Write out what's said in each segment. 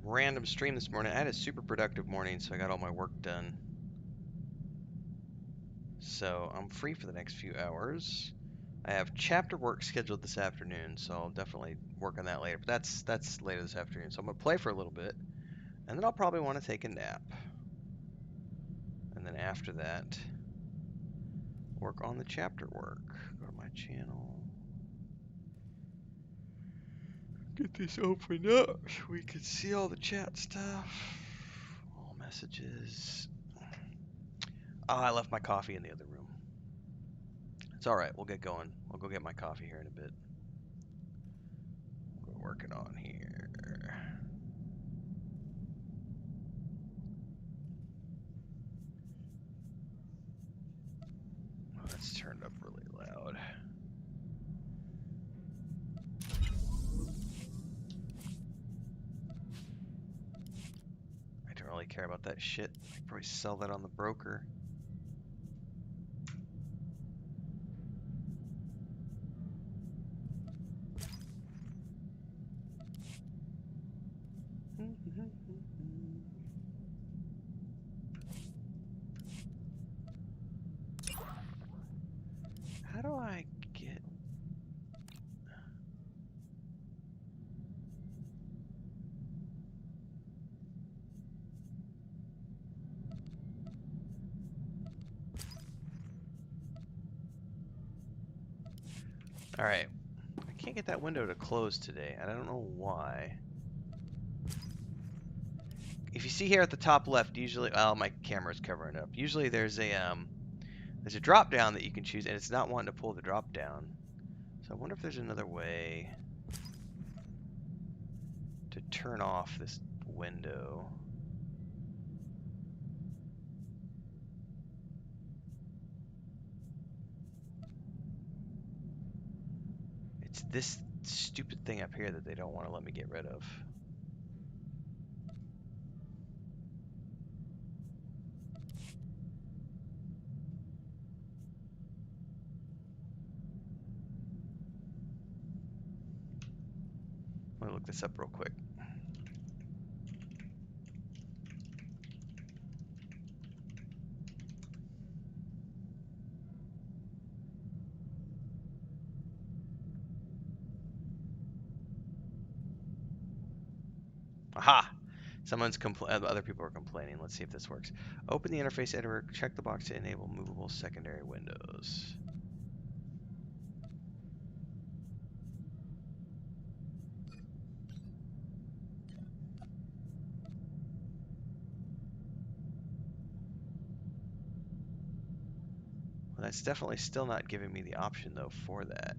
random stream this morning. I had a super productive morning, so I got all my work done. So I'm free for the next few hours. I have chapter work scheduled this afternoon, so I'll definitely work on that later. But that's later this afternoon. So I'm gonna play for a little bit, and then I'll probably want to take a nap. And then after that, work on the chapter work. Go to my channel. Get this opened up so we can see all the chat stuff. All messages. Oh, I left my coffee in the other room. It's alright, we'll get going. I'll go get my coffee here in a bit. We're working on here. Oh, that's turned up really loud. I don't really care about that shit. I could probably sell that on the broker. How do I get... Alright. I can't get that window to close today. I don't know why. If you see here at the top left, usually... Oh, my camera's covering it up. Usually there's a drop down that you can choose, and it's not wanting to pull the drop down. So I wonder if there's another way to turn off this window. It's this stupid thing up here that they don't want to let me get rid of. Let me look this up real quick. Aha! Other people are complaining. Let's see if this works. Open the interface editor. Check the box to enable movable secondary windows. Well, that's definitely still not giving me the option, though, for that.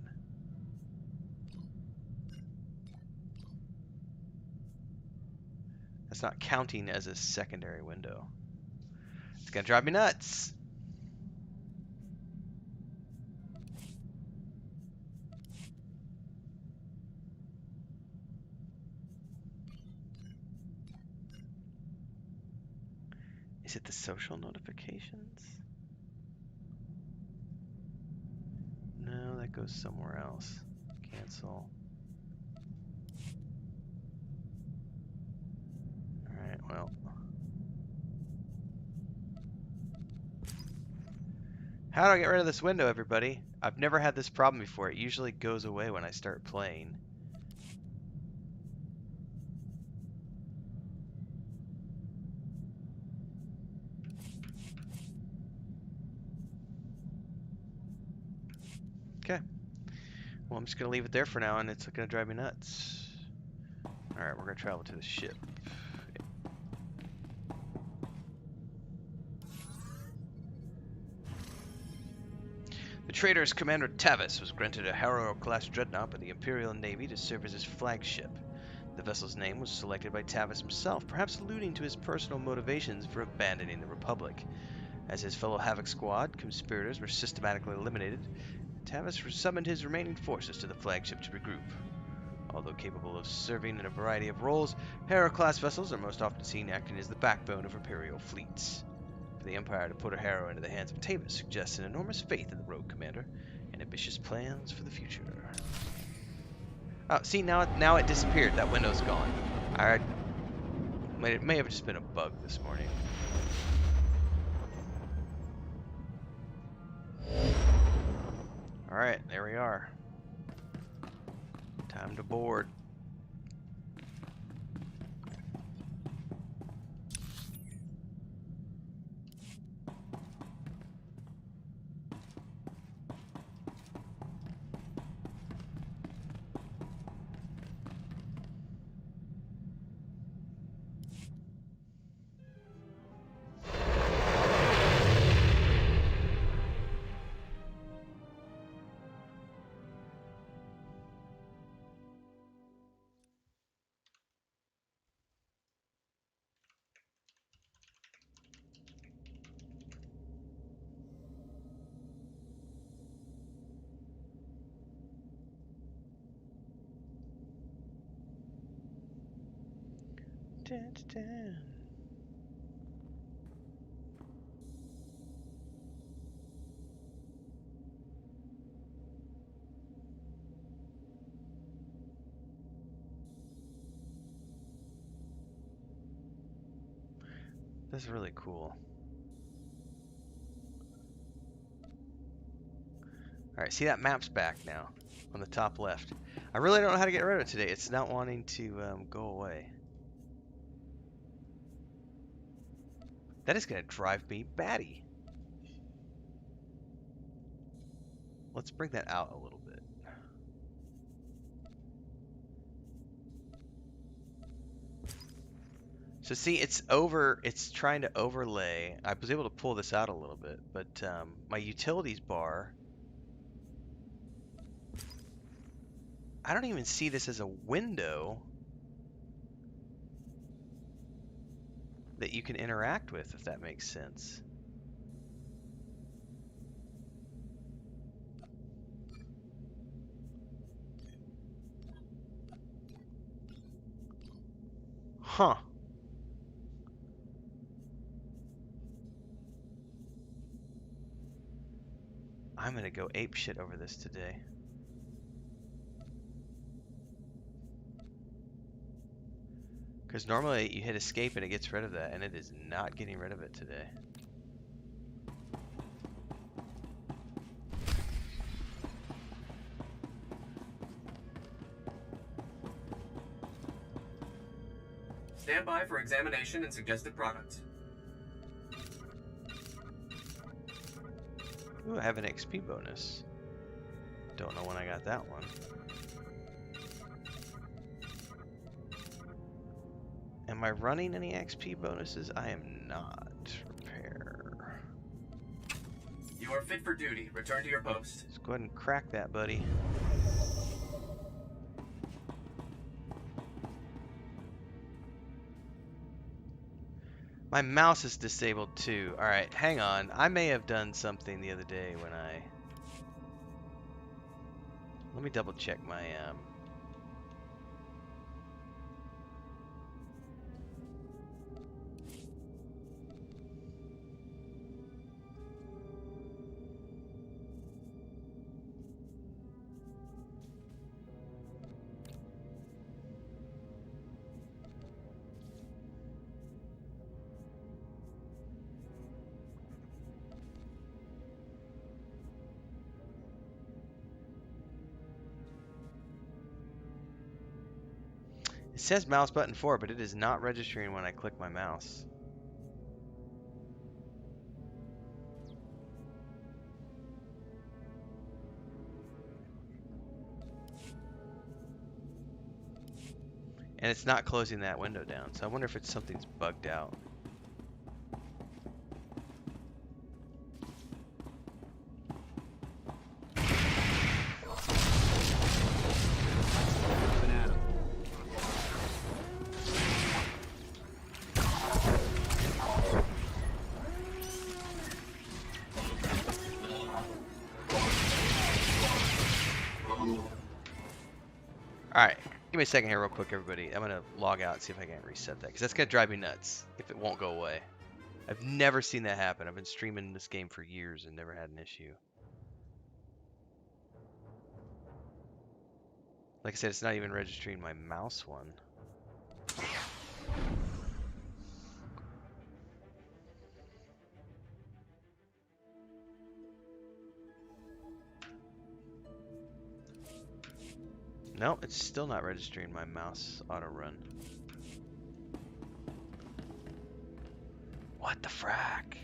That's not counting as a secondary window. It's gonna drive me nuts. Is it the social notifications? No, that goes somewhere else. Cancel. Alright, well. How do I get rid of this window, everybody? I've never had this problem before. It usually goes away when I start playing. Okay. Well, I'm just going to leave it there for now, and it's going to drive me nuts. Alright, we're going to travel to the ship. The trader's Commander Tavis was granted a Harrow-class dreadnought by the Imperial Navy to serve as his flagship. The vessel's name was selected by Tavis himself, perhaps alluding to his personal motivations for abandoning the Republic. As his fellow Havoc Squad conspirators were systematically eliminated, Tavis summoned his remaining forces to the flagship to regroup. Although capable of serving in a variety of roles, Harrow-class vessels are most often seen acting as the backbone of Imperial fleets. For the Empire to put a Harrow into the hands of Tavis suggests an enormous faith in the rogue commander and ambitious plans for the future. Oh, see, now it disappeared. That window's gone. Alright. It may have just been a bug this morning. Alright, there we are. Time to board. Dun, dun, dun. This is really cool. Alright, see that map's back now on the top left. I really don't know how to get rid of it today. It's not wanting to go away. That is going to drive me batty. Let's bring that out a little bit. So see, it's trying to overlay. I was able to pull this out a little bit, but my utilities bar, I don't even see this as a window that you can interact with, if that makes sense. Huh. I'm gonna go ape shit over this today. Because normally you hit escape and it gets rid of that, and it is not getting rid of it today. Stand by for examination and suggested products. Ooh, I have an XP bonus. Don't know when I got that one. Am I running any XP bonuses? I am not. Repair. You are fit for duty. Return to your post. Let's go ahead and crack that, buddy. My mouse is disabled too. Alright, hang on. I may have done something the other day when I... Let me double check my... It says mouse button 4, but it is not registering when I click my mouse. And it's not closing that window down, so I wonder if it's something's bugged out. Alright, give me a second here real quick, everybody. I'm going to log out and see if I can reset that, because that's going to drive me nuts if it won't go away. I've never seen that happen. I've been streaming this game for years and never had an issue. Like I said, it's not even registering my mouse one. No, it's still not registering my mouse auto run. What the frack?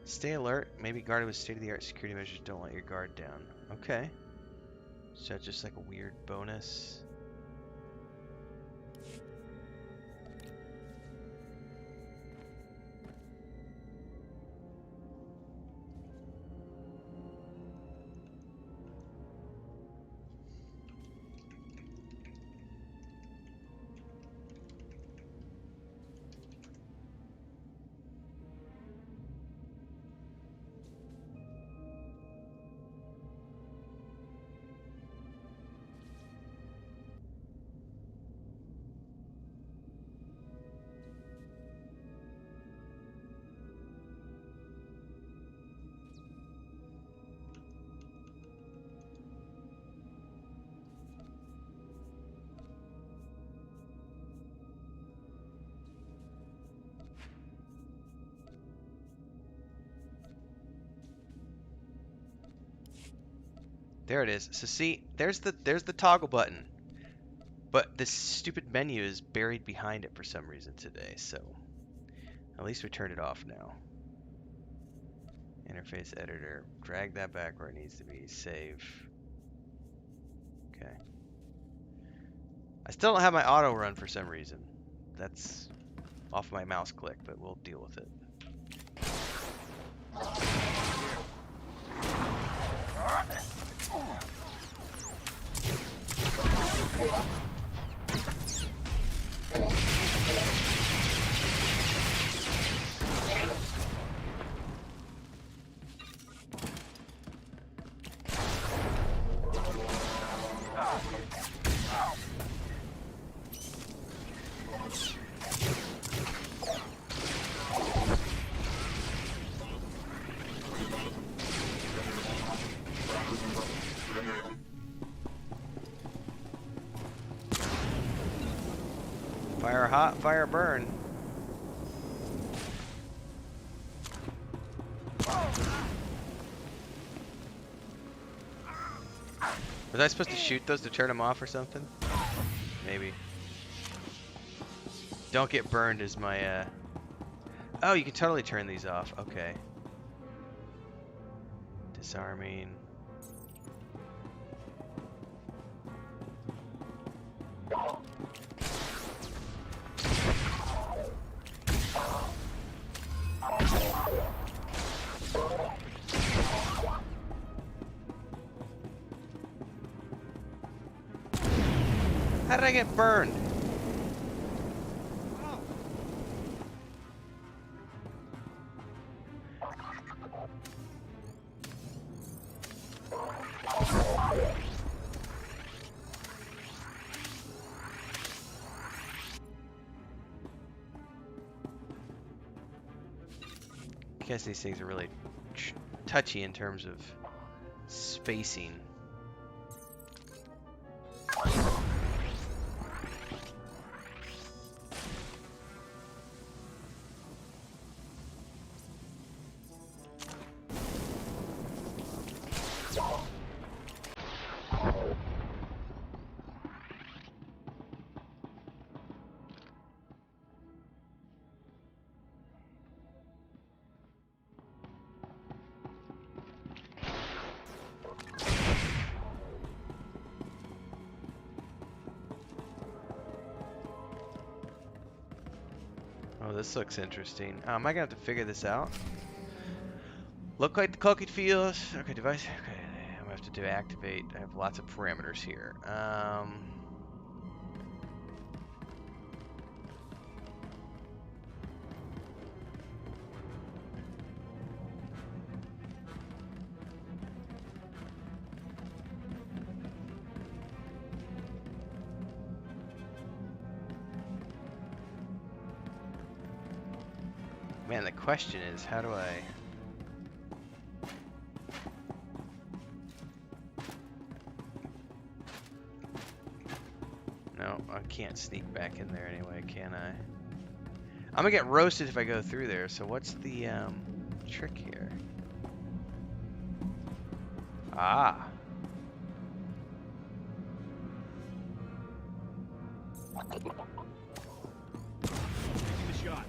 Stay alert. Maybe guarded with state-of-the-art security measures. Don't let your guard down. Okay. So that's just like a weird bonus. There it is. So see, there's the toggle button. But this stupid menu is buried behind it for some reason today, so at least we turned it off now. Interface editor. Drag that back where it needs to be. Save. Okay. I still don't have my auto run for some reason. That's off my mouse click, but we'll deal with it. Fire hot, fire burn. Was I supposed to shoot those to turn them off or something? Maybe. Don't get burned is my, Oh, you can totally turn these off. Okay. Disarming. How did I get burned? I guess these things are really touchy in terms of spacing. Oh, this looks interesting. Am I gonna have to figure this out? Look like the cookie feels. Okay, device. Okay, I'm gonna have to deactivate. I have lots of parameters here. Man, the question is, how do I... No, I can't sneak back in there anyway, can I? I'm gonna get roasted if I go through there, so what's the trick here? Ah. Taking the shot.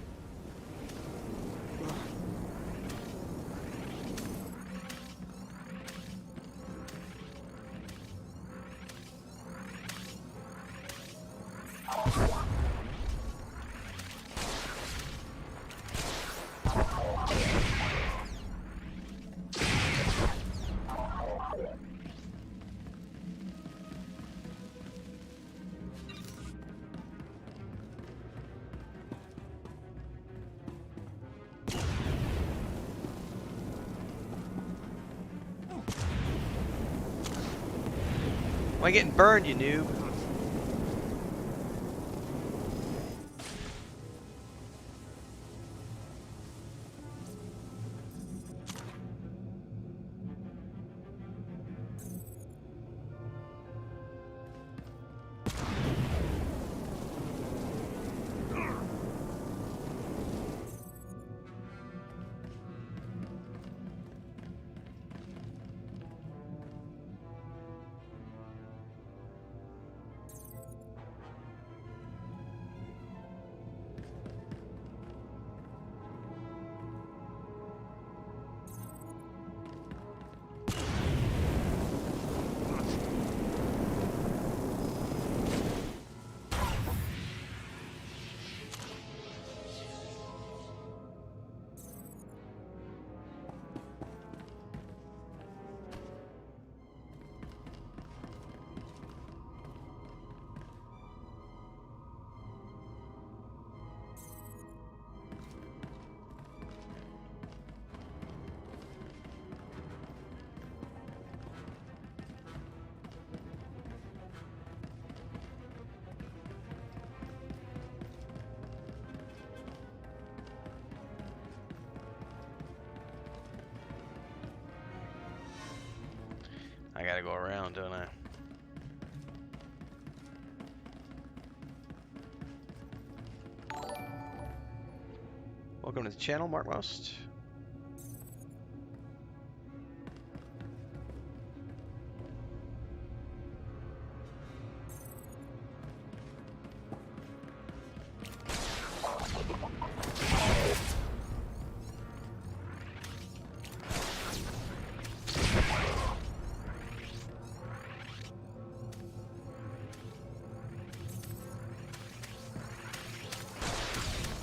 Why getting burned, you noob? I gotta go around, don't I? Welcome to the channel, Mark Most.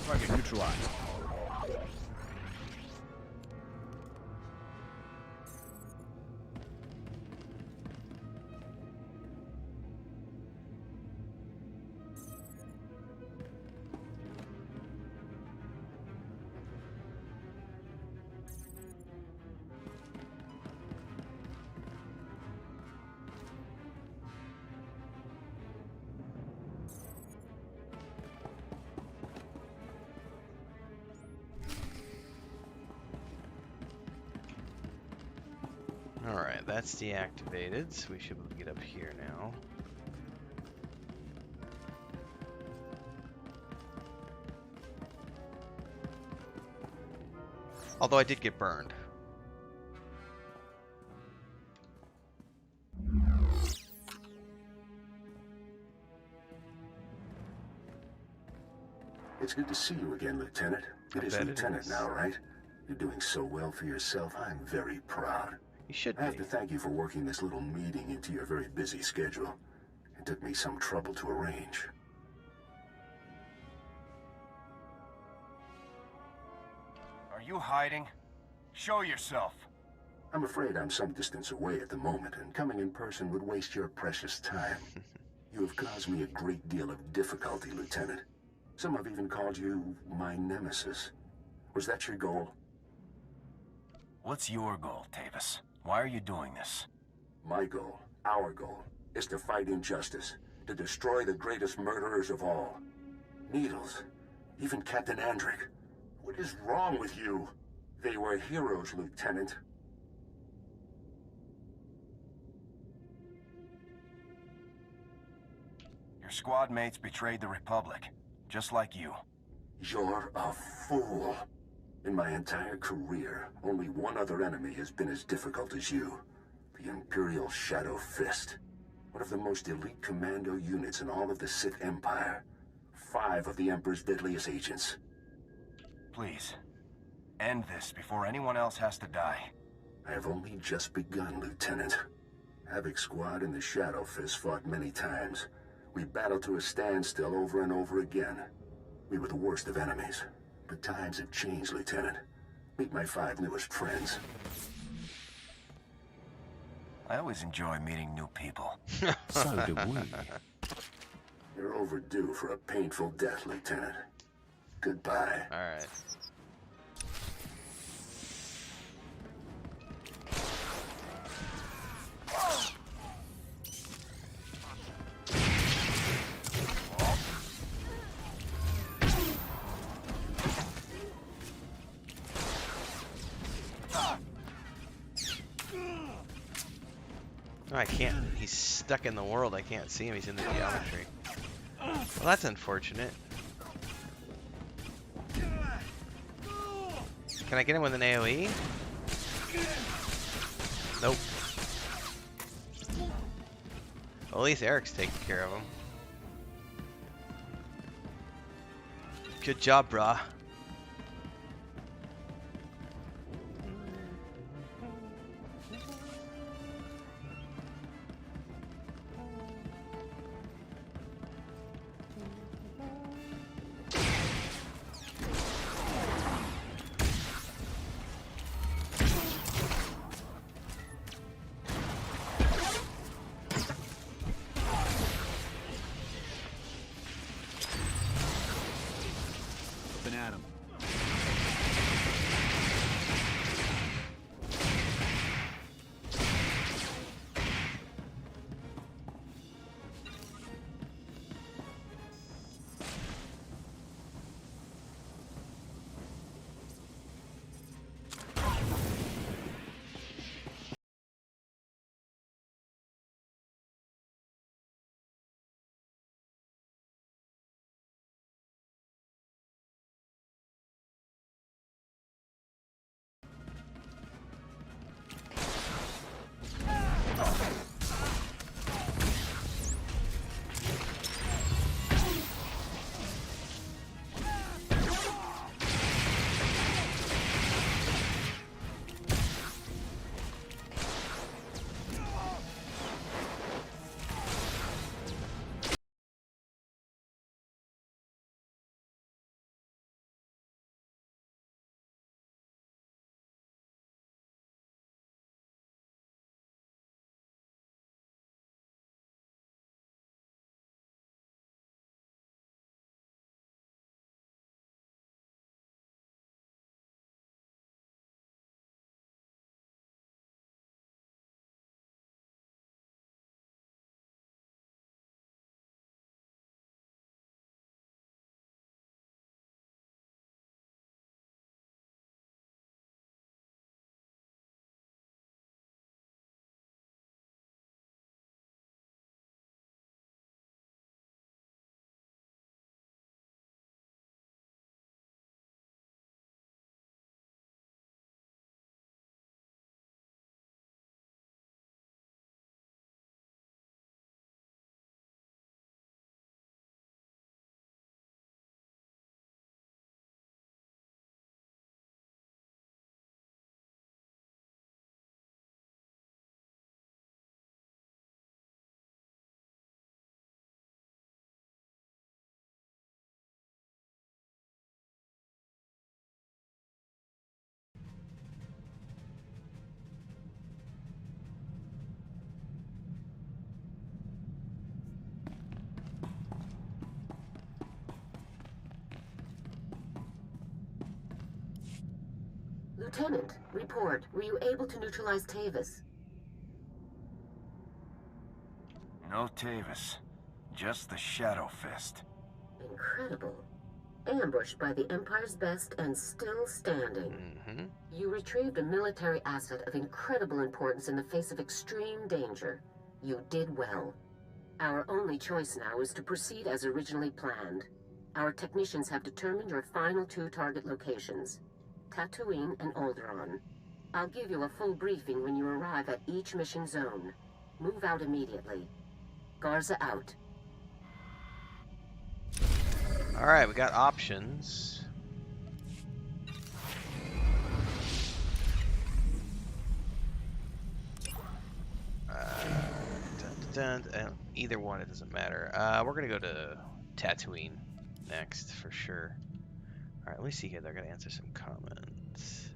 Target neutralized. Alright, that's deactivated, so we should be able to get up here now. Although I did get burned. It's good to see you again, Lieutenant. It is Lieutenant now, right? You're doing so well for yourself. I'm very proud. You should I have be. to thank you for working this little meeting into your very busy schedule. It took me some trouble to arrange. Are you hiding? Show yourself. I'm afraid I'm some distance away at the moment, and coming in person would waste your precious time. You have caused me a great deal of difficulty, Lieutenant. Some have even called you my nemesis. Was that your goal? What's your goal, Tavis? Why are you doing this? My goal, our goal, is to fight injustice, to destroy the greatest murderers of all. Needles, even Captain Andric. What is wrong with you? They were heroes, Lieutenant. Your squad mates betrayed the Republic, just like you. You're a fool. In my entire career, only one other enemy has been as difficult as you. The Imperial Shadow Fist. One of the most elite commando units in all of the Sith Empire. 5 of the Emperor's deadliest agents. Please, end this before anyone else has to die. I have only just begun, Lieutenant. Havoc Squad and the Shadow Fist fought many times. We battled to a standstill over and over again. We were the worst of enemies. But times have changed, Lieutenant. Meet my 5 newest friends. I always enjoy meeting new people. So do we. You're overdue for a painful death, Lieutenant. Goodbye. Alright. Oh, I can't. He's stuck in the world. I can't see him. He's in the geometry. Well, that's unfortunate. Can I get him with an AoE? Nope. Well, at least Eric's taking care of him. Good job, brah. At him. Lieutenant, report. Were you able to neutralize Tavis? No Tavis, just the Shadow Fist. Incredible. ambushed by the Empire's best and still standing. Mm-hmm. You retrieved a military asset of incredible importance in the face of extreme danger. You did well. Our only choice now is to proceed as originally planned. Our technicians have determined your final 2 target locations, Tatooine and Alderaan. I'll give you a full briefing when you arrive at each mission zone. Move out immediately. Garza out. Alright, we got options. Either one, it doesn't matter. We're gonna go to Tatooine next for sure. Alright, let me see here. They're gonna answer some comments.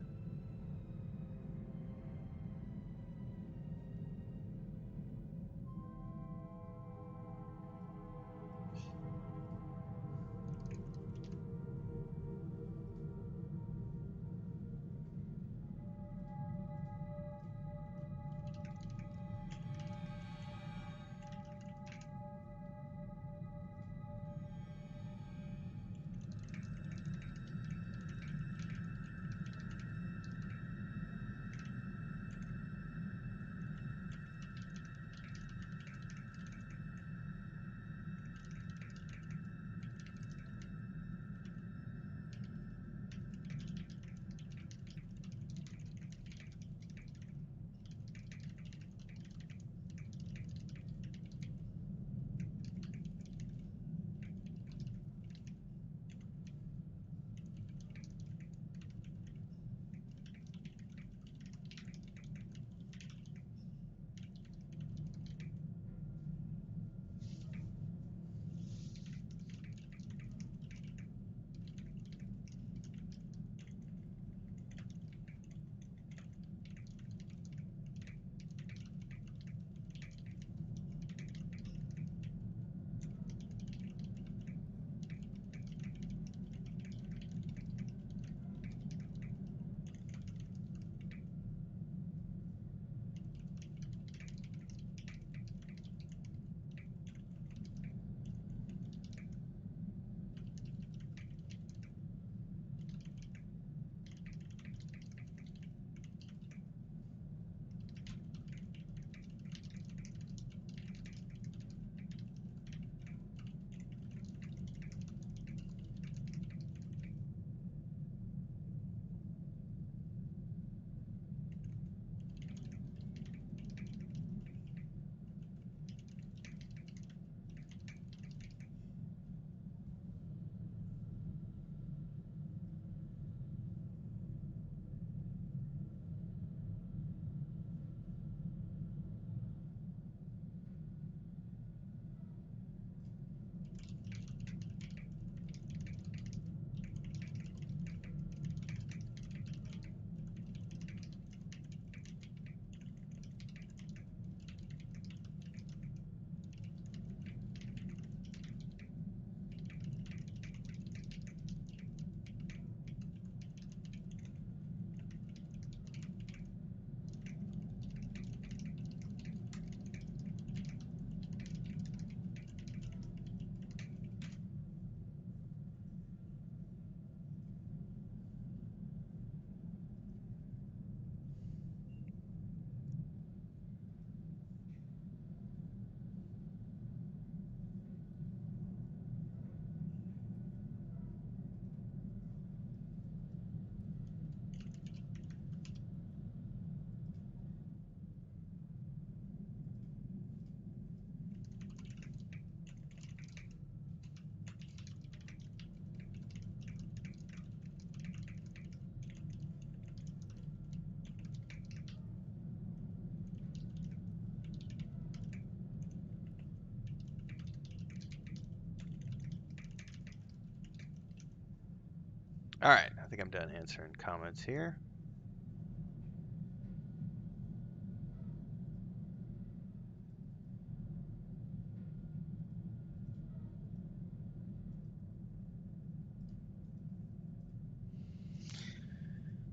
Alright, I think I'm done answering comments here.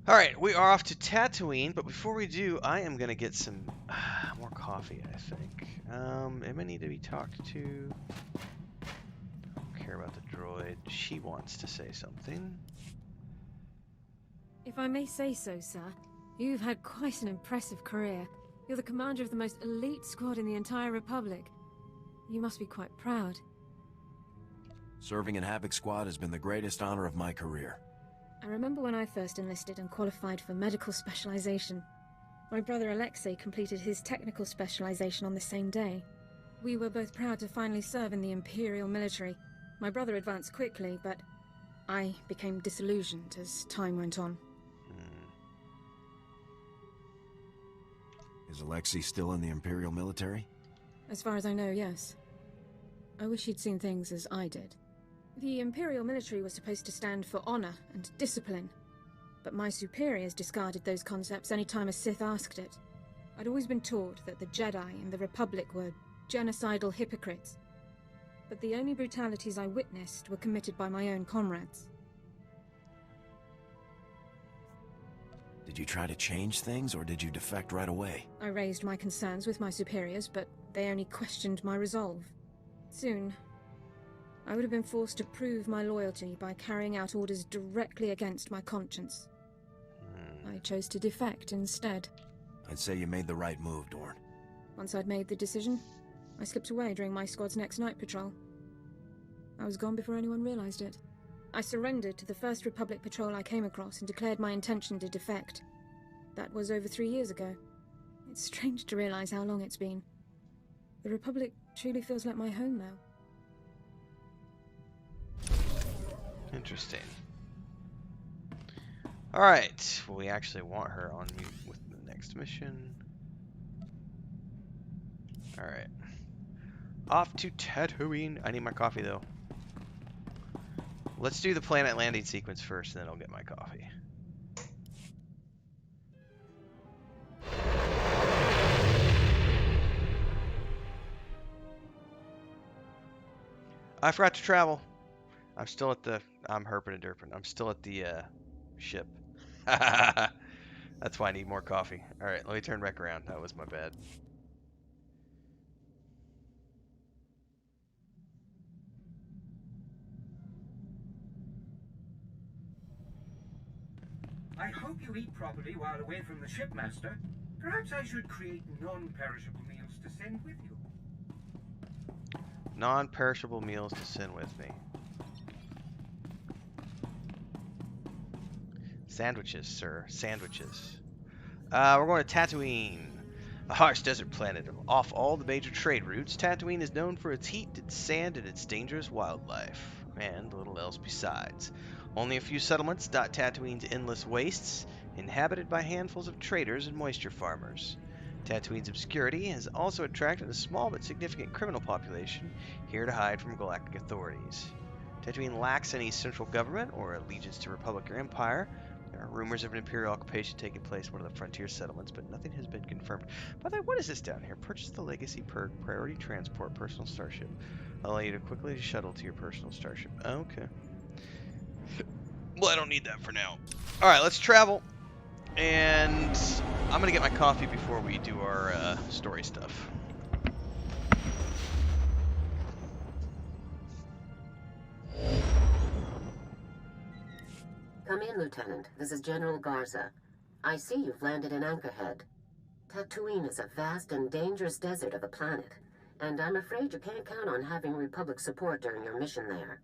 Alright, we are off to Tatooine, but before we do, I am going to get some more coffee, I think. Am I need to be talked to? I don't care care about the droid. She wants to say something. If I may say so, sir, you've had quite an impressive career. You're the commander of the most elite squad in the entire Republic. You must be quite proud. Serving in Havoc Squad has been the greatest honor of my career. I remember when I first enlisted and qualified for medical specialization. My brother Alexei completed his technical specialization on the same day. We were both proud to finally serve in the Imperial military. My brother advanced quickly, but I became disillusioned as time went on. Is Alexei still in the Imperial military? As far as I know, yes. I wish he'd seen things as I did. The Imperial military was supposed to stand for honor and discipline, but my superiors discarded those concepts any time a Sith asked it. I'd always been taught that the Jedi and the Republic were genocidal hypocrites, but the only brutalities I witnessed were committed by my own comrades. Did you try to change things, or did you defect right away? I raised my concerns with my superiors, but they only questioned my resolve. Soon, I would have been forced to prove my loyalty by carrying out orders directly against my conscience. I chose to defect instead. I'd say you made the right move, Dorn. Once I'd made the decision, I slipped away during my squad's next night patrol. I was gone before anyone realized it. I surrendered to the first Republic patrol I came across and declared my intention to defect. That was over 3 years ago. It's strange to realize how long it's been. The Republic truly feels like my home now. Interesting. Alright, well, we actually want her on mute with the next mission. Alright. Off to Tatooine. I need my coffee, though. Let's do the planet landing sequence first, and then I'll get my coffee. I forgot to travel. I'm still at the... I'm herping and derping. I'm still at the ship. That's why I need more coffee. Alright, let me turn back around. That was my bad. I hope you eat properly while away from the shipmaster. Perhaps I should create non-perishable meals to send with you. Non-perishable meals to send with me. Sandwiches, sir. Sandwiches. We're going to Tatooine, a harsh desert planet. Off all the major trade routes, Tatooine is known for its heat, its sand, and its dangerous wildlife. And little else besides. Only a few settlements dot Tatooine's endless wastes, inhabited by handfuls of traders and moisture farmers. Tatooine's obscurity has also attracted a small but significant criminal population, here to hide from galactic authorities. Tatooine lacks any central government or allegiance to Republic or Empire. There are rumors of an Imperial occupation taking place in one of the frontier settlements, but nothing has been confirmed. By the way, what is this down here? Purchase the Legacy Perk Priority Transport Personal Starship. Allow you to quickly shuttle to your personal starship. Okay. Well, I don't need that for now. Alright, let's travel. And I'm going to get my coffee before we do our story stuff. Come in, Lieutenant. This is General Garza. I see you've landed in Anchorhead. Tatooine is a vast and dangerous desert of a planet, and I'm afraid you can't count on having Republic support during your mission there.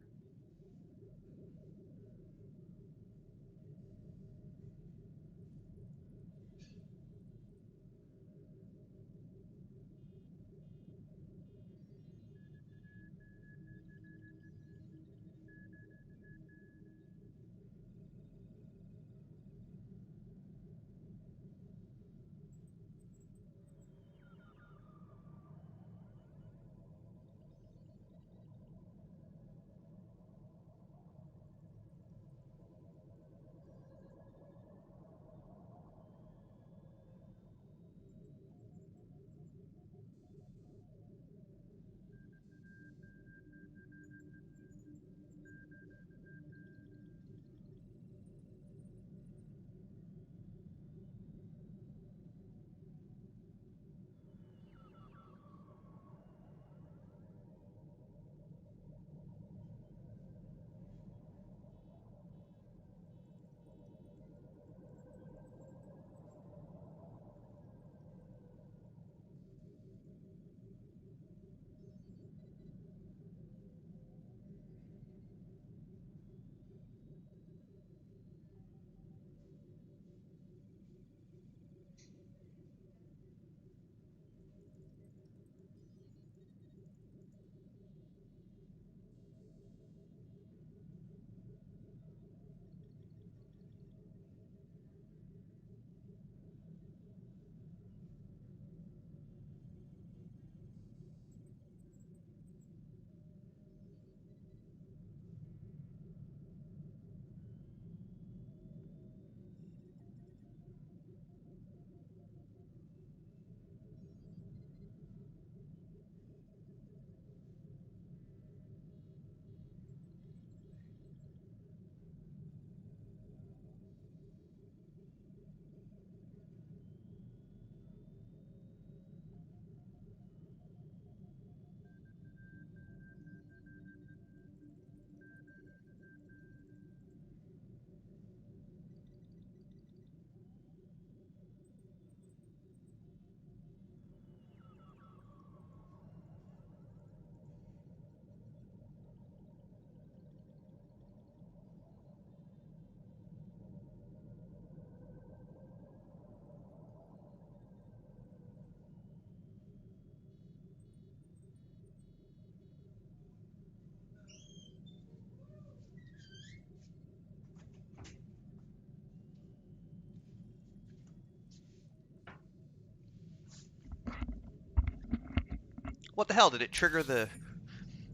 What the hell? Did it trigger the...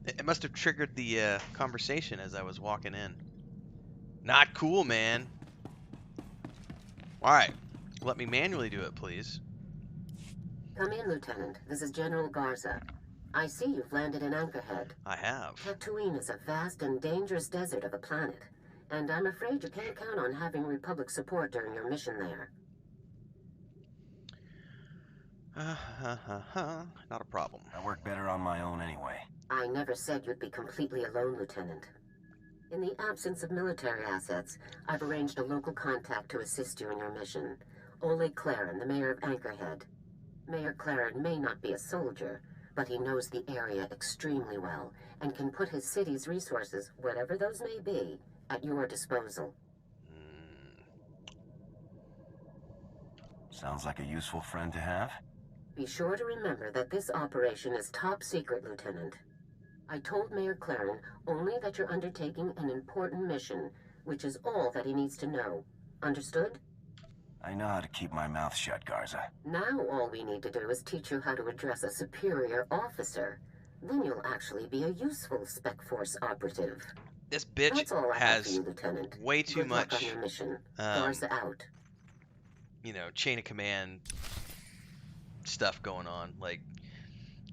It must have triggered the conversation as I was walking in. Not cool, man. Alright. Let me manually do it, please. Come in, Lieutenant. This is General Garza. I see you've landed in Anchorhead. I have. Tatooine is a vast and dangerous desert of a planet, and I'm afraid you can't count on having Republic support during your mission there. Not a problem. I work better on my own anyway. I never said you'd be completely alone, Lieutenant. In the absence of military assets, I've arranged a local contact to assist you in your mission. Ole Claren, the mayor of Anchorhead. Mayor Claren may not be a soldier, but he knows the area extremely well and can put his city's resources, whatever those may be, at your disposal. Sounds like a useful friend to have. Be sure to remember that this operation is top secret, Lieutenant. I told Mayor Claren only that you're undertaking an important mission, which is all that he needs to know. Understood? I know how to keep my mouth shut, Garza. Now all we need to do is teach you how to address a superior officer. Then you'll actually be a useful Spec Force operative. This bitch That's all I have for has you, Lieutenant. way too Good luck much, on your mission. Garza out. you know, chain of command stuff going on. Like,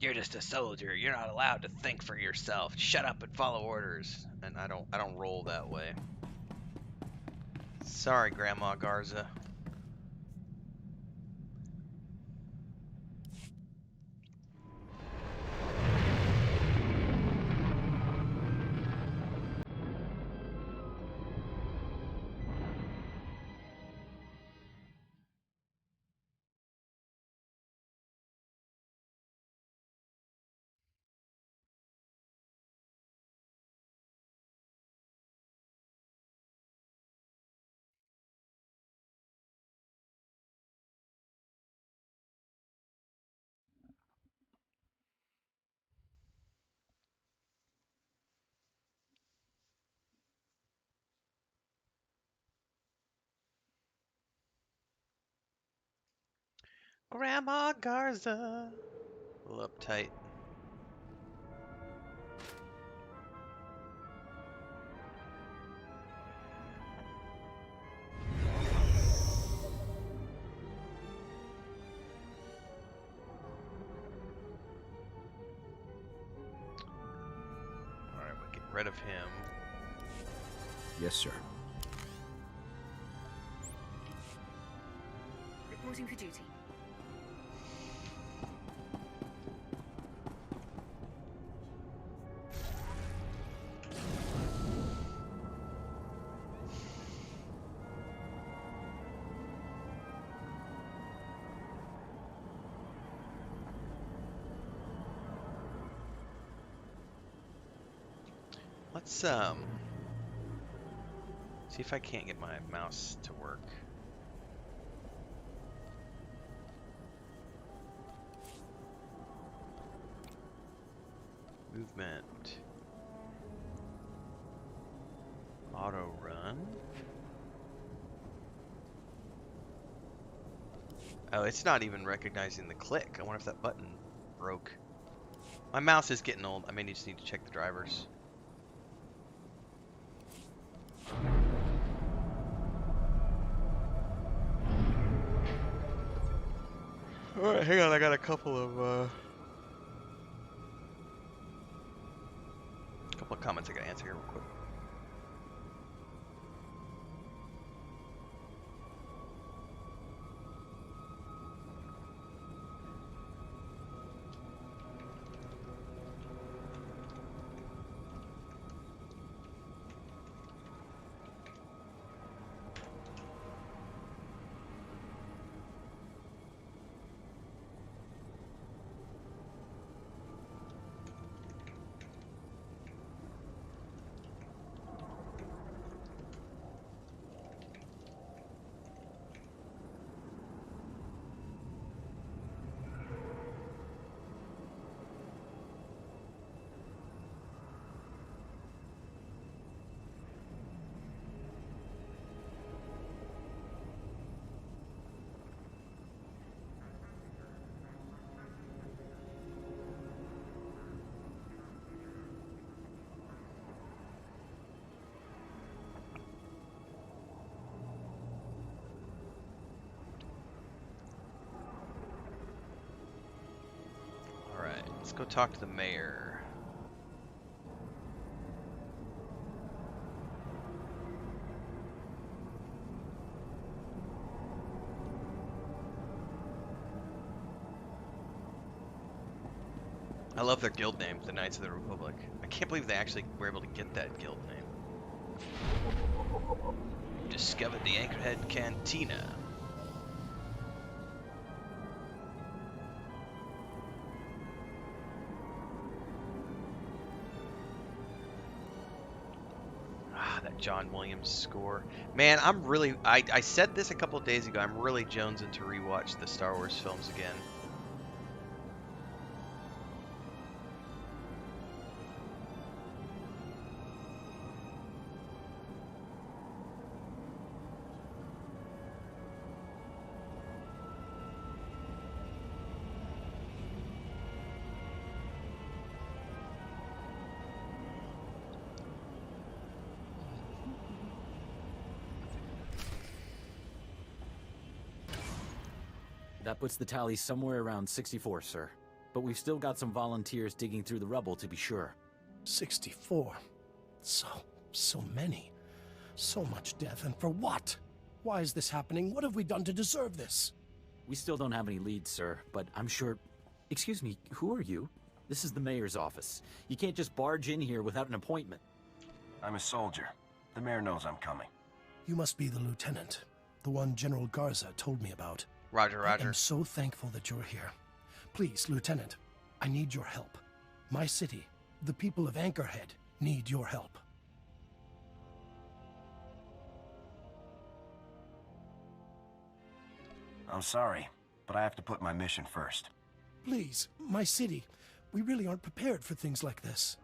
you're just a soldier. You're not allowed to think for yourself. Shut up and follow orders. And I don't roll that way. Sorry, Grandma Garza. Grandma Garza. A little uptight. Alright, we'll get rid of him. Yes, sir. Reporting for duty. Let's see if I can't get my mouse to work. Movement. Auto run. Oh, it's not even recognizing the click. I wonder if that button broke. My mouse is getting old. I may just need to check the drivers. Alright, hang on, I got a couple of comments I gotta answer here real quick. go talk to the mayor. I love their guild name, the Knights of the Republic. I can't believe they actually were able to get that guild name. Discovered the Anchorhead Cantina. Ah, that John Williams score. Man, I'm really... I said this a couple of days ago. I'm really jonesing to rewatch the Star Wars films again. That puts the tally somewhere around 64, sir. But we've still got some volunteers digging through the rubble to be sure. 64. So many. So much death, and for what? Why is this happening? What have we done to deserve this? We still don't have any leads, sir, but I'm sure... Excuse me, who are you? This is the mayor's office. You can't just barge in here without an appointment. I'm a soldier. The mayor knows I'm coming. You must be the lieutenant. The one General Garza told me about. Roger, I roger. am so thankful that you're here. Please, Lieutenant, I need your help. My city, the people of Anchorhead, need your help. I'm sorry, but I have to put my mission first. Please, my city, we really aren't prepared for things like this.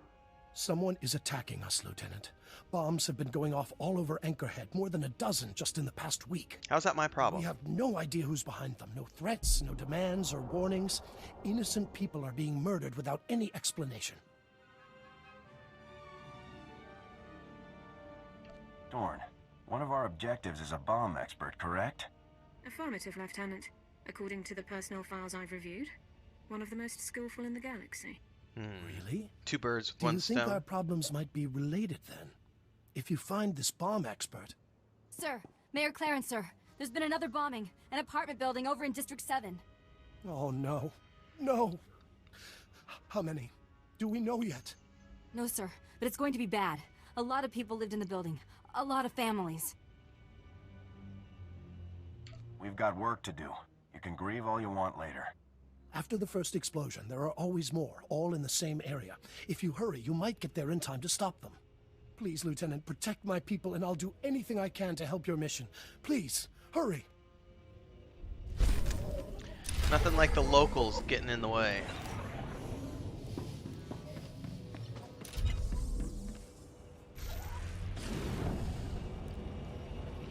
Someone is attacking us, Lieutenant. Bombs have been going off all over Anchorhead, more than a dozen just in the past week. How's that my problem? We have no idea who's behind them. No threats, no demands or warnings. Innocent people are being murdered without any explanation. Dorn, one of our objectives is a bomb expert, correct? Affirmative, Lieutenant. According to the personnel files I've reviewed, one of the most skillful in the galaxy. Really? Two birds, Do one you think stone. our problems might be related then? If you find this bomb expert... Sir, Mayor Clarence, sir. There's been another bombing. An apartment building over in District 7. Oh, no. No! How many? Do we know yet? No, sir, but it's going to be bad. A lot of people lived in the building. A lot of families. We've got work to do. You can grieve all you want later. After the first explosion, there are always more, all in the same area. If you hurry, you might get there in time to stop them. Please, Lieutenant, protect my people, and I'll do anything I can to help your mission. Please, hurry! Nothing like the locals getting in the way.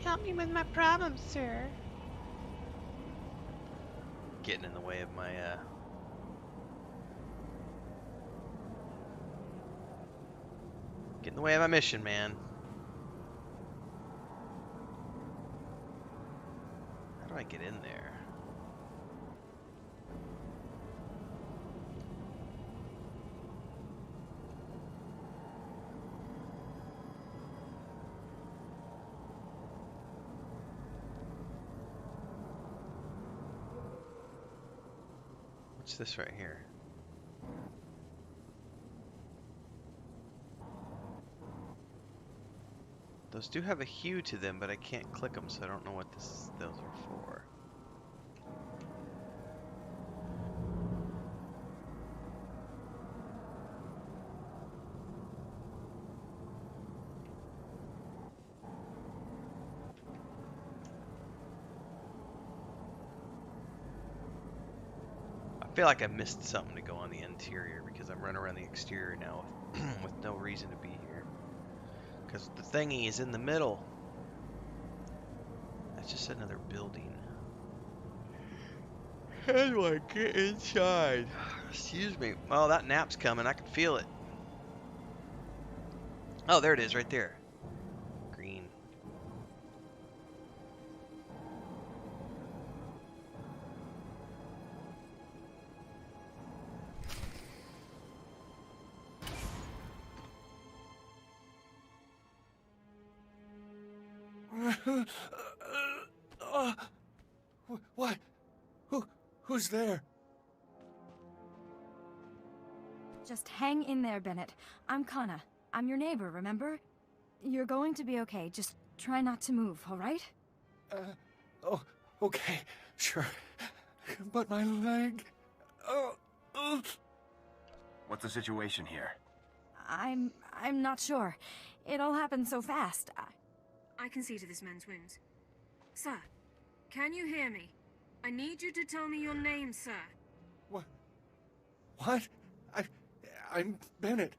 Help me with my problems, sir. Getting in the way of my, Get in the way of my mission, man. How do I get in there? What's this right here? Those do have a hue to them, but I can't click them, so I don't know what those are for. I feel like I missed something to go on the interior because I'm running around the exterior now with no reason to be here. Because the thingy is in the middle. That's just another building. How do I get inside? Excuse me. Oh, that nap's coming. I can feel it. Oh, there it is right there. Green. What? Who's there? Just hang in there, Bennett. I'm Kana. I'm your neighbor, remember? You're going to be okay. Just try not to move, all right? Oh, okay, sure. But my leg... What's the situation here? I'm not sure. It all happened so fast. I can see to this man's wounds. Sir, can you hear me? I need you to tell me your name, sir. What? I'm Bennett.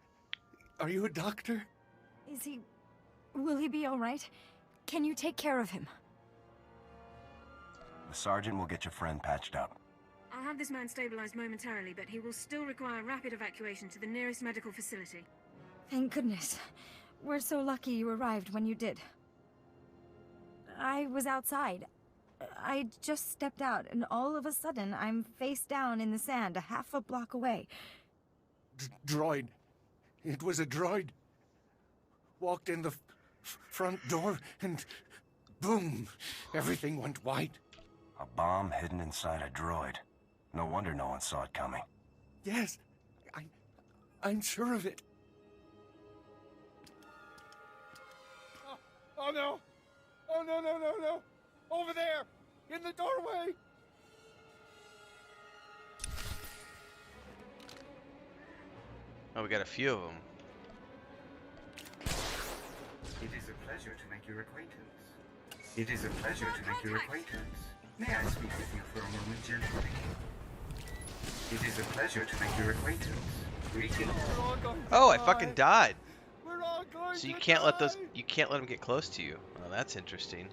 Are you a doctor? Is he... Will he be all right? Can you take care of him? The sergeant will get your friend patched up. I'll have this man stabilized momentarily, but he will still require rapid evacuation to the nearest medical facility. Thank goodness. We're so lucky you arrived when you did. I was outside. I just stepped out, and all of a sudden, I'm face down in the sand, a half a block away. Droid. It was a droid. Walked in the front door, and boom! Everything went white. A bomb hidden inside a droid. No wonder no one saw it coming. Yes, I'm sure of it. Oh no! Oh no! Over there! In the doorway! Oh, we got a few of them. It is a pleasure to make your acquaintance. It is a pleasure to make your acquaintance. May I speak with you for a moment, gentlemen? It is a pleasure to make your acquaintance. Greetings. Oh, I fucking died. We're all going So you to can't let die. you can't let them get close to you. Oh, that's interesting.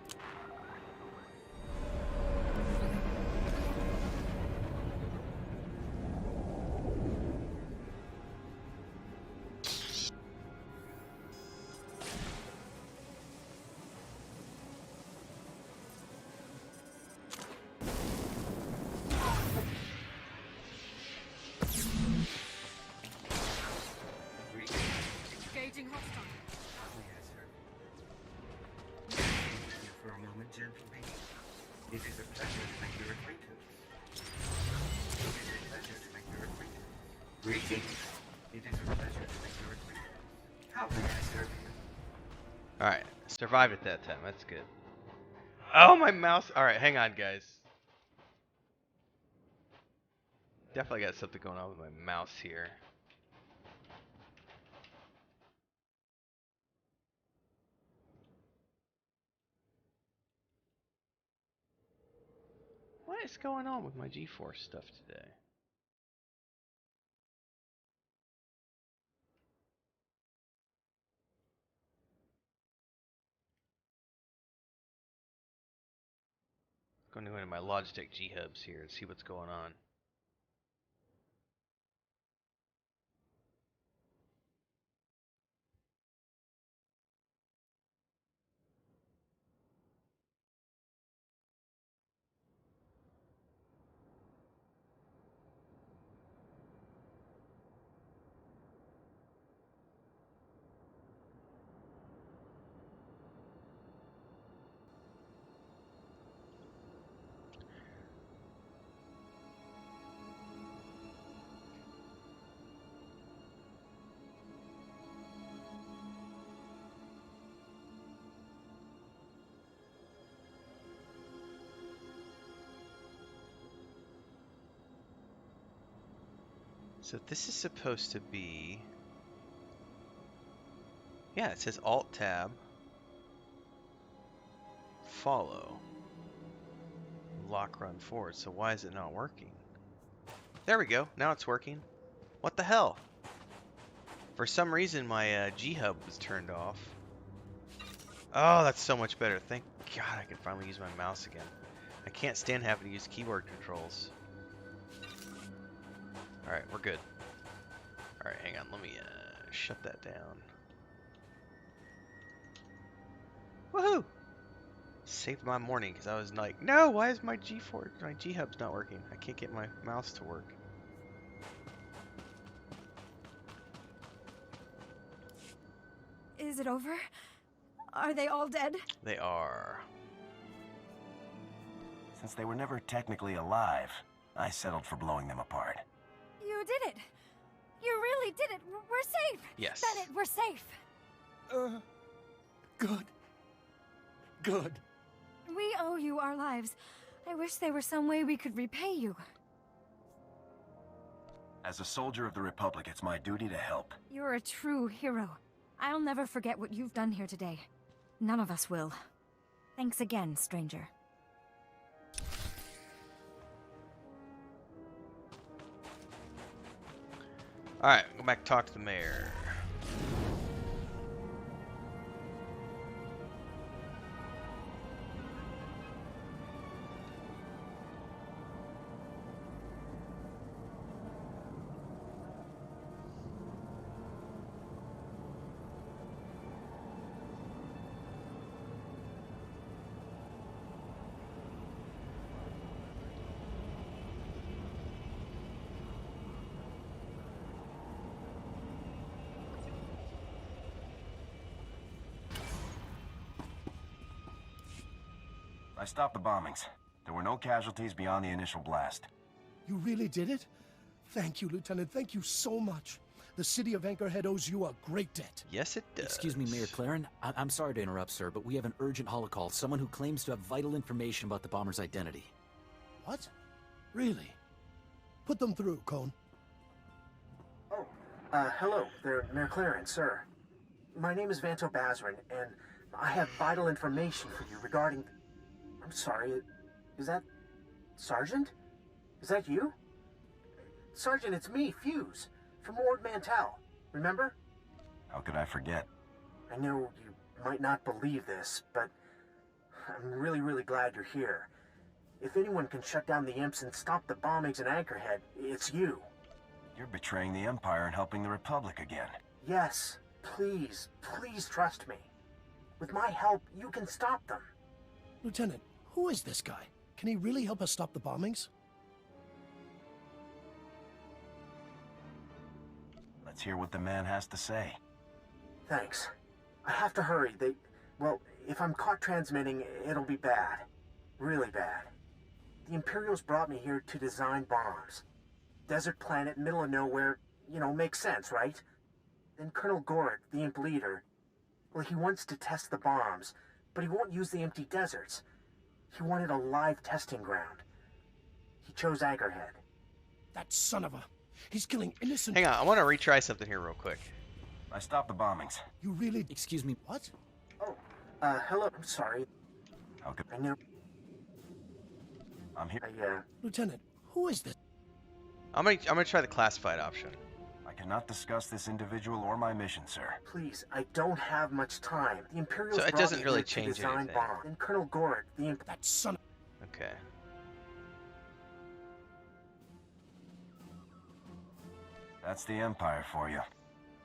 Engaging hostile. For a moment, gentlemen. It is a pleasure to make your acquaintance. It is a pleasure to make your acquaintance. Greetings. It is a pleasure to make your acquaintance. How may I serve you? Alright, survived at that time. That's good. Oh, my mouse. Alright, hang on, guys. Definitely got something going on with my mouse here. What is going on with my G-Force stuff today? Going to go into my Logitech G-Hubs here and see what's going on. So this is supposed to be... Yeah, it says Alt-Tab. Follow. Lock run forward. So why is it not working? There we go. Now it's working. What the hell? For some reason my G-Hub was turned off. Oh, that's so much better. Thank God I can finally use my mouse again. I can't stand having to use keyboard controls. Alright, we're good. Alright, hang on. Let me shut that down. Woohoo! Saved my morning because I was like, no, why is my G-Hub's not working? I can't get my mouse to work. Is it over? Are they all dead? They are. Since they were never technically alive, I settled for blowing them apart. You did it! You really did it! We're safe! Yes. Bennett, we're safe! Good. Good. We owe you our lives. I wish there were some way we could repay you. As a soldier of the Republic, it's my duty to help. You're a true hero. I'll never forget what you've done here today. None of us will. Thanks again, stranger. Alright, go back talk to the mayor. I stopped the bombings. There were no casualties beyond the initial blast. You really did it? Thank you, Lieutenant. Thank you so much. The city of Anchorhead owes you a great debt. Yes, it does. Excuse me, Mayor Claren. I'm sorry to interrupt, sir, but we have an urgent holocall. Someone who claims to have vital information about the bomber's identity. What? Really? Put them through, Cone. Oh, hello there, Mayor Claren, sir. My name is Vanto Bazrin, and I have vital information for you regarding... I'm sorry, is that... Sergeant? Is that you? Sergeant, it's me, Fuse, from Ward Mantell. Remember? How could I forget? I know you might not believe this, but I'm really, really glad you're here. If anyone can shut down the imps and stop the bombings in Anchorhead, it's you. You're betraying the Empire and helping the Republic again. Yes, please, please trust me. With my help, you can stop them. Lieutenant, who is this guy? Can he really help us stop the bombings? Let's hear what the man has to say. Thanks. I have to hurry. Well, if I'm caught transmitting, it'll be bad. Really bad. The Imperials brought me here to design bombs. Desert planet, middle of nowhere, you know, makes sense, right? Then Colonel Gorick, the imp leader, well, he wants to test the bombs, but he won't use the empty deserts. He wanted a live testing ground. He chose Anchorhead. That son of a... He's killing innocent... Hang on, I want to retry something here real quick. I stopped the bombings. You really... Excuse me. What? Oh, hello. I'm sorry. How could... I knew... I'm here. Lieutenant, who is this? I'm gonna try the classified option. I cannot discuss this individual or my mission, sir. Please, I don't have much time. The Imperials So it brought doesn't me really here to change design anything. bombs. And Colonel Gorick, the imp... That son... Okay. That's the Empire for you.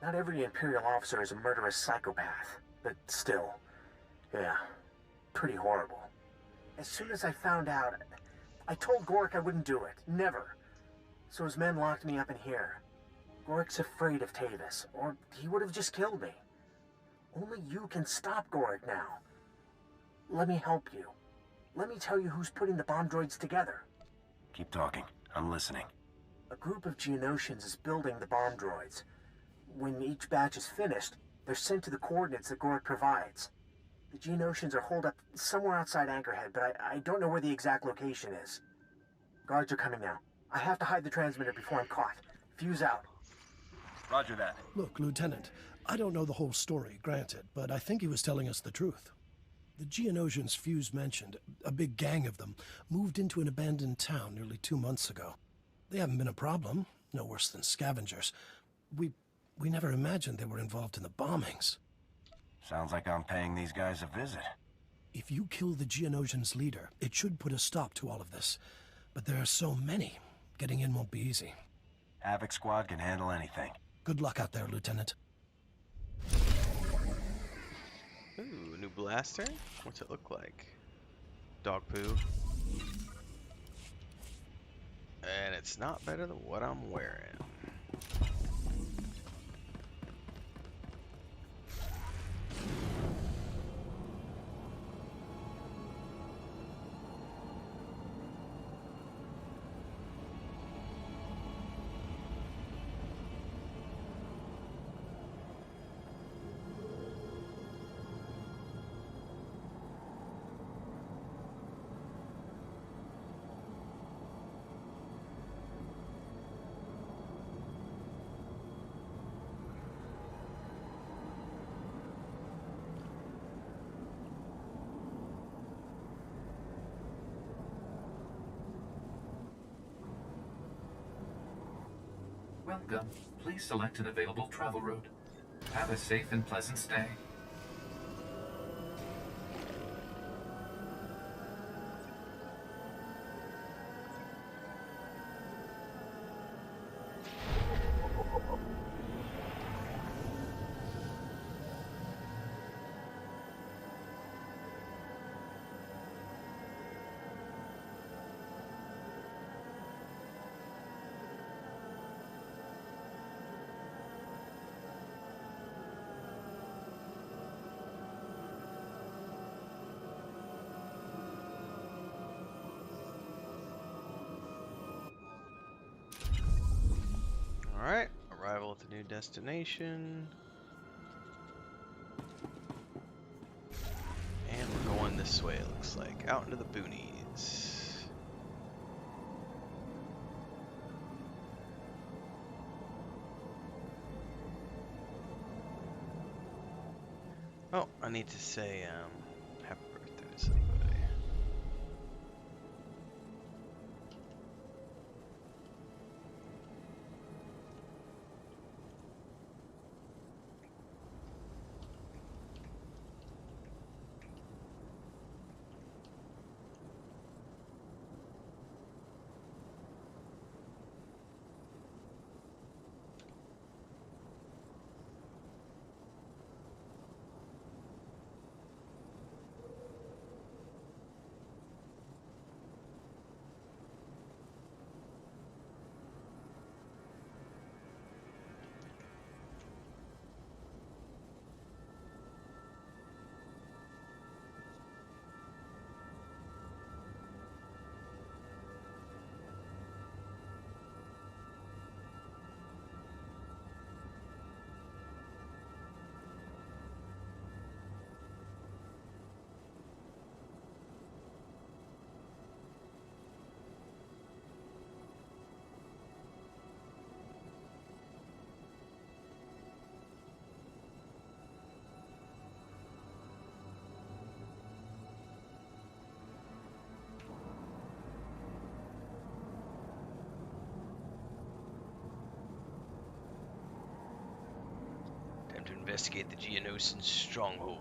Not every Imperial officer is a murderous psychopath, but still, yeah, pretty horrible. As soon as I found out, I told Gorick I wouldn't do it, never. So his men locked me up in here. Gorick's afraid of Tavis, or he would have just killed me. Only you can stop Gorick now. Let me help you. Let me tell you who's putting the bomb droids together. Keep talking. I'm listening. A group of Geonosians is building the bomb droids. When each batch is finished, they're sent to the coordinates that Gorick provides. The Geonosians are holed up somewhere outside Anchorhead, but I don't know where the exact location is. Guards are coming now. I have to hide the transmitter before I'm caught. Fuse out. Roger that. Look, Lieutenant, I don't know the whole story, granted, but I think he was telling us the truth. The Geonosians Fuse mentioned, a big gang of them, moved into an abandoned town nearly 2 months ago. They haven't been a problem, no worse than scavengers. We never imagined they were involved in the bombings. Sounds like I'm paying these guys a visit. If you kill the Geonosians' leader, it should put a stop to all of this. But there are so many. Getting in won't be easy. Havoc Squad can handle anything. Good luck out there, Lieutenant. Ooh, new blaster? What's it look like? Dog poo. And it's not better than what I'm wearing. Welcome. Please select an available travel route. Have a safe and pleasant stay. Alright, arrival at the new destination. And we're going this way, it looks like. Out into the boonies. Oh, I need to say, happy birthday to somebody. Time to investigate the Geonosian stronghold.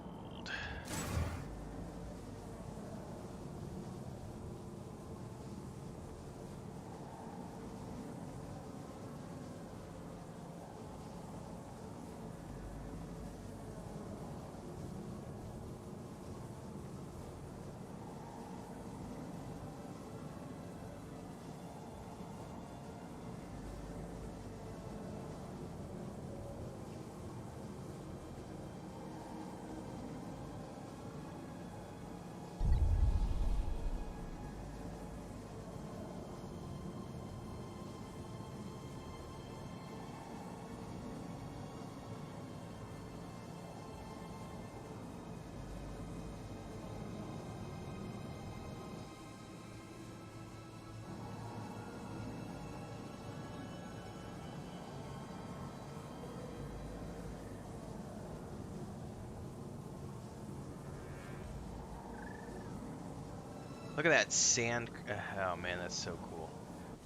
Look at that sand. Oh man, that's so cool.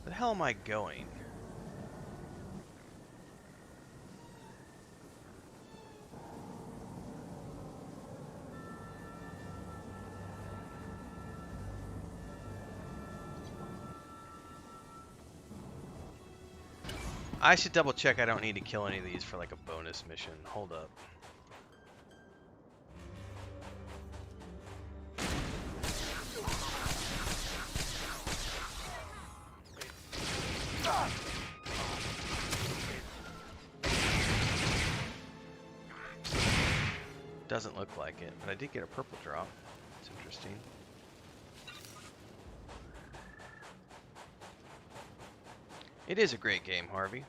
Where the hell am I going? I should double check I don't need to kill any of these for like a bonus mission. Hold up. Doesn't look like it, but I did get a purple drop. It's interesting. It is a great game, Harvey.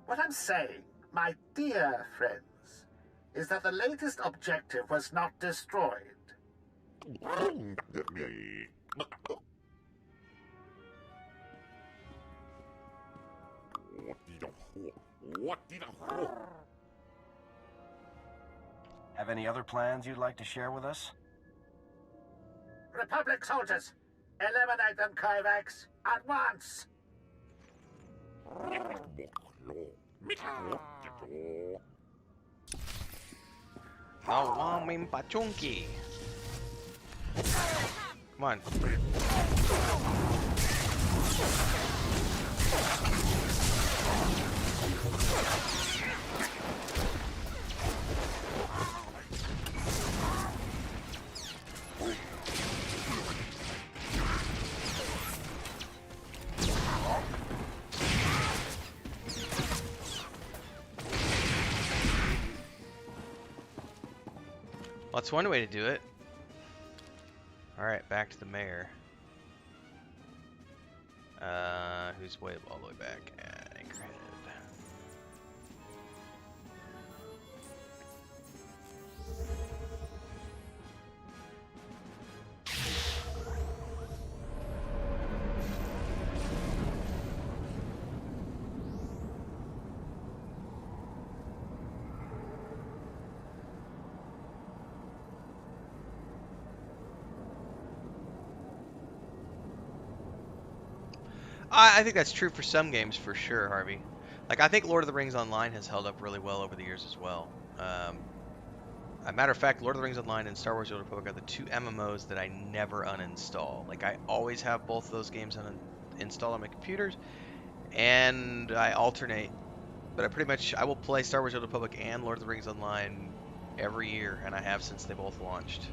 What I'm saying, my dear friends, is that the latest objective was not destroyed. Have any other plans you'd like to share with us? Republic soldiers, eliminate them, Kovacs, at once! Nawamin Pachunki. Come on. Well, that's one way to do it. Alright, back to the mayor. Who's way all the way back? Granted. I think that's true for some games for sure, Harvey. Like, I think Lord of the Rings Online has held up really well over the years as well. A matter of fact, Lord of the Rings Online and Star Wars: The Old Republic are the two MMOs that I never uninstall. Like, I always have both of those games installed on my computers, and I alternate. But I will play Star Wars: The Old Republic and Lord of the Rings Online every year, and I have since they both launched.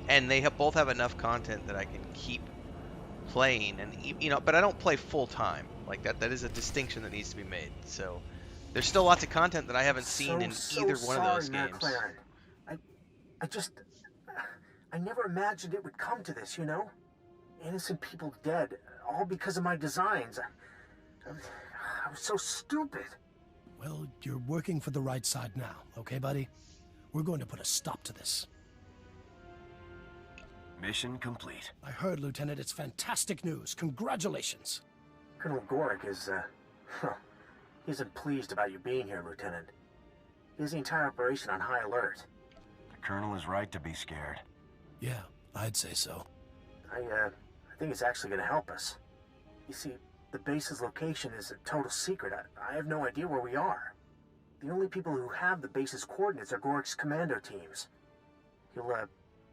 And they both have enough content that I can keep playing, and but I don't play full time. Like that is a distinction that needs to be made. So there's still lots of content that I haven't seen in either one of those games. I never imagined it would come to this, you know? Innocent people dead, all because of my designs. I was so stupid. Well, you're working for the right side now, okay, buddy? We're going to put a stop to this. Mission complete. I heard, Lieutenant. It's fantastic news. Congratulations. Colonel Gorick is, he isn't pleased about you being here, Lieutenant. He has the entire operation on high alert. The Colonel is right to be scared. Yeah, I'd say so. I think it's actually going to help us. You see, the base's location is a total secret. I have no idea where we are. The only people who have the base's coordinates are Gorick's commando teams. You'll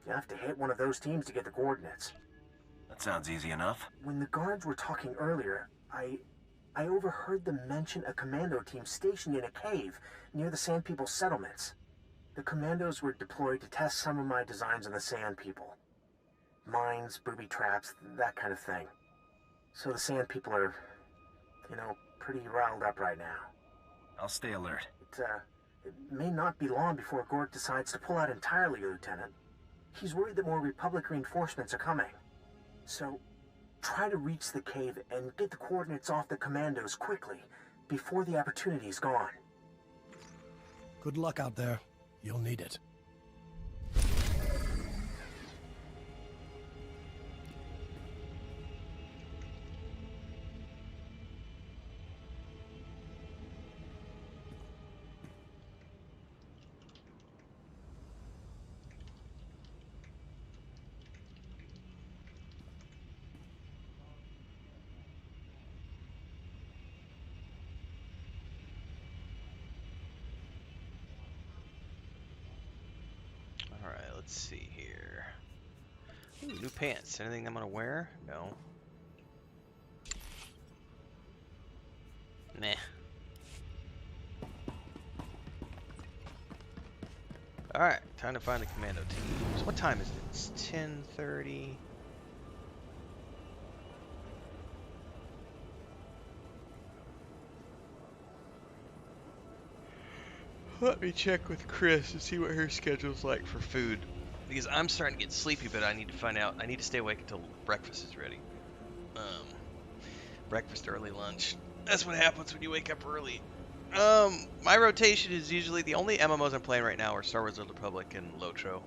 have to hit one of those teams to get the coordinates. That sounds easy enough. When the guards were talking earlier, I overheard them mention a commando team stationed in a cave near the Sand People settlements. The commandos were deployed to test some of my designs on the Sand People. Mines, booby traps, that kind of thing. So the Sand People are, pretty riled up right now. I'll stay alert. It may not be long before Gorick decides to pull out entirely, Lieutenant. He's worried that more Republic reinforcements are coming. So, try to reach the cave and get the coordinates off the commandos quickly, before the opportunity is gone. Good luck out there. You'll need it. Let's see here. Ooh, new pants. Anything I'm gonna wear? No. Meh. Alright, time to find the commando teams. What time is it? It's 10:30. Let me check with Chris and see what her schedule's like for food. Because I'm starting to get sleepy, but I need to find out. I need to stay awake until breakfast is ready. Breakfast, early lunch. That's what happens when you wake up early. My rotation is usually the only MMOs I'm playing right now are Star Wars: The Old Republic and Lotro.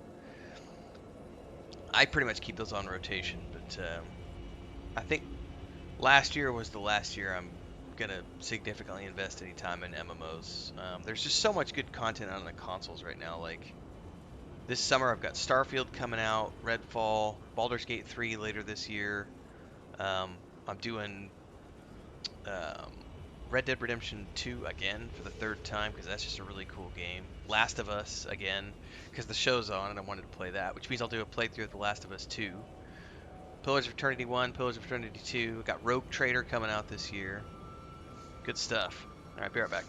I pretty much keep those on rotation, but I think last year was the last year I'm gonna significantly invest any time in MMOs. There's just so much good content on the consoles right now. Like this summer, I've got Starfield coming out, Redfall, Baldur's Gate 3 later this year. I'm doing Red Dead Redemption 2 again for the third time because that's just a really cool game. Last of Us again because the show's on and I wanted to play that, which means I'll do a playthrough of The Last of Us 2. Pillars of Eternity 1, Pillars of Eternity 2. Got Rogue Trader coming out this year. Good stuff. Alright, be right back.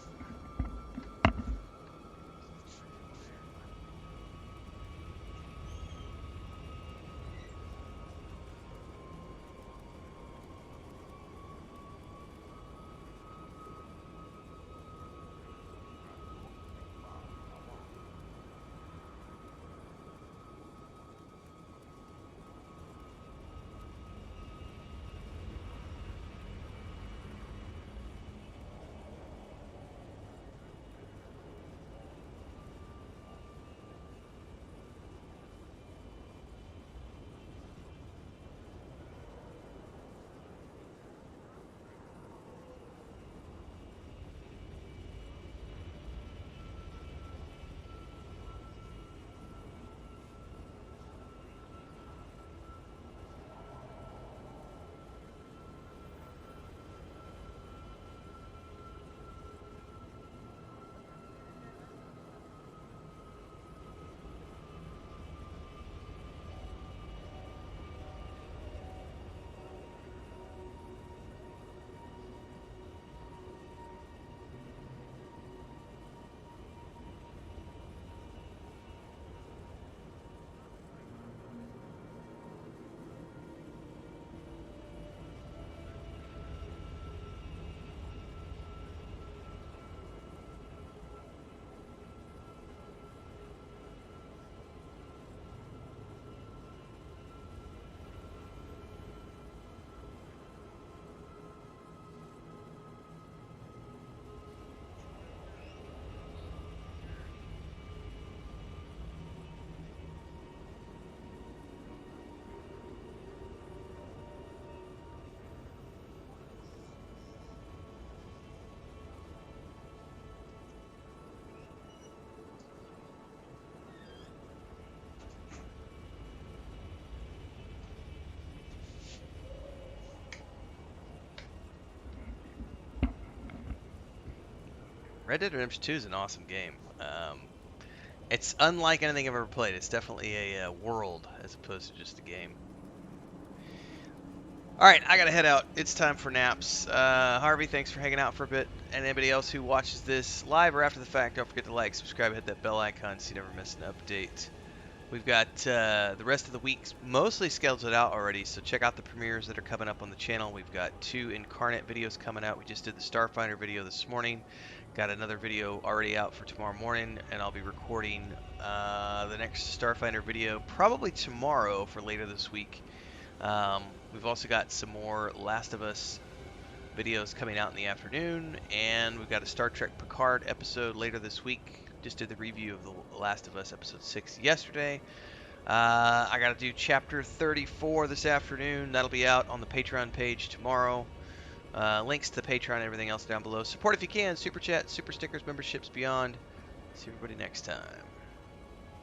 Red Dead Redemption 2 is an awesome game. It's unlike anything I've ever played. It's definitely a world as opposed to just a game. Alright, I gotta head out. It's time for naps. Harvey, thanks for hanging out for a bit. And anybody else who watches this live or after the fact, don't forget to like, subscribe, hit that bell icon so you never miss an update. We've got the rest of the week mostly scheduled out already, so check out the premieres that are coming up on the channel. We've got 2 Incarnate videos coming out. We just did the Starfinder video this morning. Got another video already out for tomorrow morning, and I'll be recording the next Starfinder video probably tomorrow for later this week. We've also got some more Last of Us videos coming out in the afternoon, and we've got a Star Trek Picard episode later this week. Just did the review of The Last of Us episode 6 yesterday. I got to do chapter 34 this afternoon. That'll be out on the Patreon page tomorrow. Links to the Patreon and everything else down below. Support if you can. Super chat, super stickers, memberships, beyond. See everybody next time.